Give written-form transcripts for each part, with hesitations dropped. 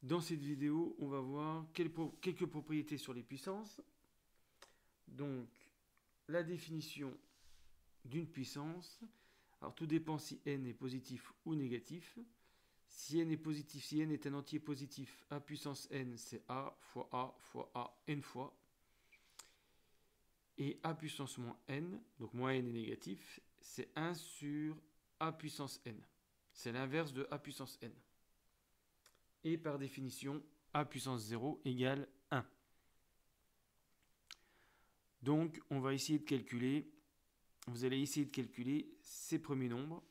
Dans cette vidéo, on va voir quelques propriétés sur les puissances. Donc, la définition d'une puissance. Alors, tout dépend si n est positif ou négatif. Si n est positif, si n est un entier positif, a puissance n, c'est a fois a n fois. Et a puissance moins n, donc moins n est négatif, c'est 1 sur a puissance n. C'est l'inverse de a puissance n. Et par définition, a puissance 0 égale 1. Donc, on va essayer de calculer, vous allez essayer de calculer ces premiers nombres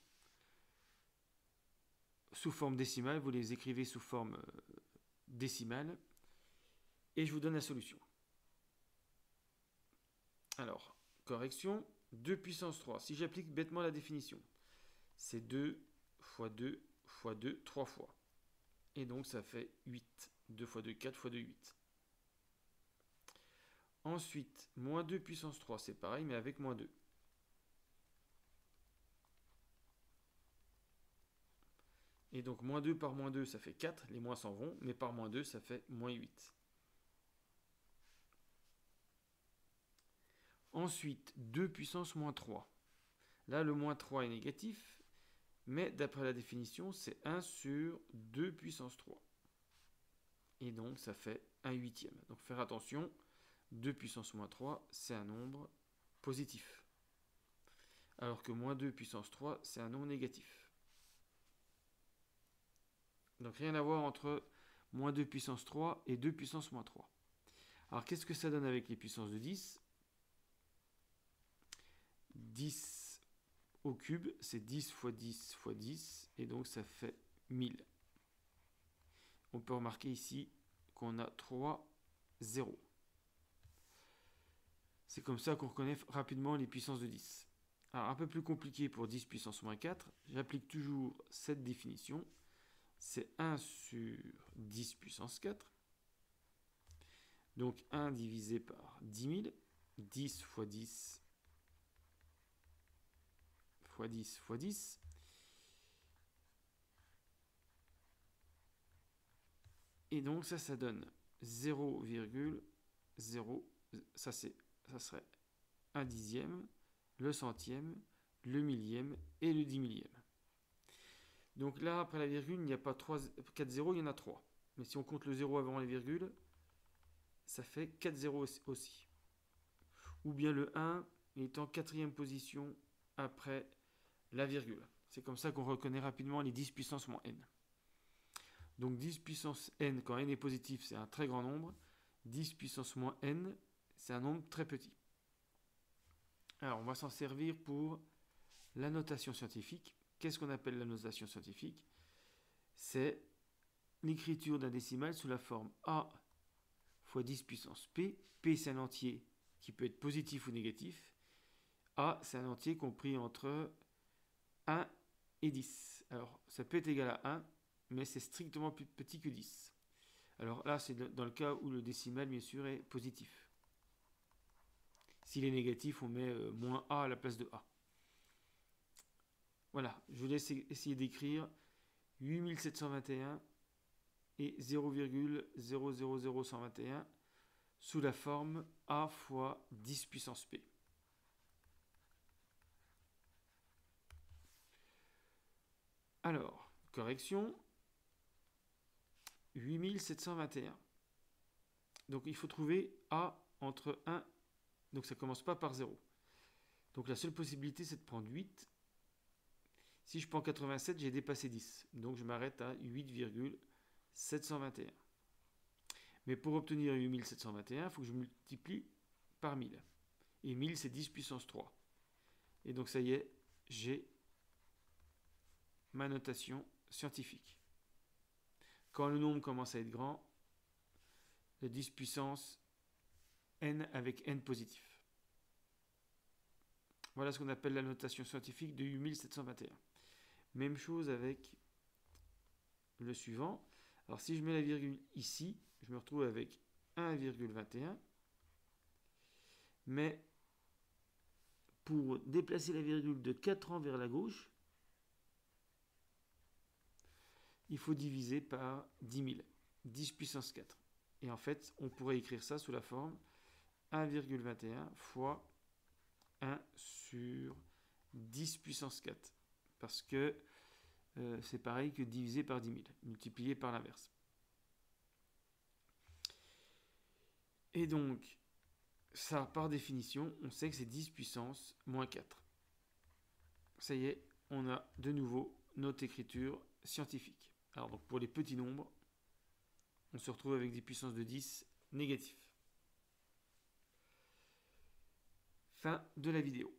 sous forme décimale. Vous les écrivez sous forme décimale. Et je vous donne la solution. Alors, correction, 2 puissance 3. Si j'applique bêtement la définition, c'est 2 fois 2 fois 2, 3 fois. Et donc, ça fait 8. 2 fois 2, 4 fois 2, 8. Ensuite, moins 2 puissance 3, c'est pareil, mais avec moins 2. Et donc, moins 2 par moins 2, ça fait 4. Les moins s'en vont, mais par moins 2, ça fait moins 8. Ensuite, 2 puissance moins 3. Là, le moins 3 est négatif, mais d'après la définition, c'est 1 sur 2 puissance 3. Et donc, ça fait 1 huitième. Donc, faire attention, 2 puissance moins 3, c'est un nombre positif. Alors que moins 2 puissance 3, c'est un nombre négatif. Donc, rien à voir entre moins 2 puissance 3 et 2 puissance moins 3. Alors, qu'est-ce que ça donne avec les puissances de 10 ? 10 au cube, c'est 10 fois 10 fois 10, et donc ça fait 1000. On peut remarquer ici qu'on a 3 zéros. C'est comme ça qu'on reconnaît rapidement les puissances de 10. Alors, un peu plus compliqué pour 10 puissance moins 4, j'applique toujours cette définition. C'est 1 sur 10 puissance 4. Donc 1 divisé par 10 000. 10 fois 10 fois 10 fois 10. Et donc ça donne 0,0. Ça serait un dixième, le centième, le millième et le 10 millième. Donc là, après la virgule, il n'y a pas 4 zéros, il y en a 3. Mais si on compte le 0 avant la virgule, ça fait 4 zéros aussi. Ou bien le 1 est en quatrième position après la virgule. C'est comme ça qu'on reconnaît rapidement les 10 puissance moins n. Donc 10 puissance n, quand n est positif, c'est un très grand nombre. 10 puissance moins n, c'est un nombre très petit. Alors, on va s'en servir pour la notation scientifique. Qu'est-ce qu'on appelle la notation scientifique ? C'est l'écriture d'un décimal sous la forme a fois 10 puissance p. P, c'est un entier qui peut être positif ou négatif. A, c'est un entier compris entre 1 et 10. Alors, ça peut être égal à 1, mais c'est strictement plus petit que 10. Alors là, c'est dans le cas où le décimal, bien sûr, est positif. S'il est négatif, on met moins a à la place de a. Voilà, je vous laisse essayer d'écrire 8721 et 0,000121 sous la forme a fois 10 puissance p. Alors, correction, 8721. Donc il faut trouver a entre 1, donc ça ne commence pas par 0. Donc la seule possibilité, c'est de prendre 8. Si je prends 87, j'ai dépassé 10. Donc je m'arrête à 8,721. Mais pour obtenir 8721, il faut que je multiplie par 1000. Et 1000, c'est 10 puissance 3. Et donc ça y est, j'ai ma notation scientifique. Quand le nombre commence à être grand, le 10 puissance n avec n positif. Voilà ce qu'on appelle la notation scientifique de 8721. Même chose avec le suivant. Alors si je mets la virgule ici, je me retrouve avec 1,21. Mais pour déplacer la virgule de 4 rangs vers la gauche, il faut diviser par 10 000. 10 puissance 4. Et en fait, on pourrait écrire ça sous la forme 1,21 fois 1 sur 10 puissance 4. Parce que c'est pareil que diviser par 10 000, multiplié par l'inverse. Et donc, ça, par définition, on sait que c'est 10 puissance moins 4. Ça y est, on a de nouveau notre écriture scientifique. Alors, donc, pour les petits nombres, on se retrouve avec des puissances de 10 négatifs. Fin de la vidéo.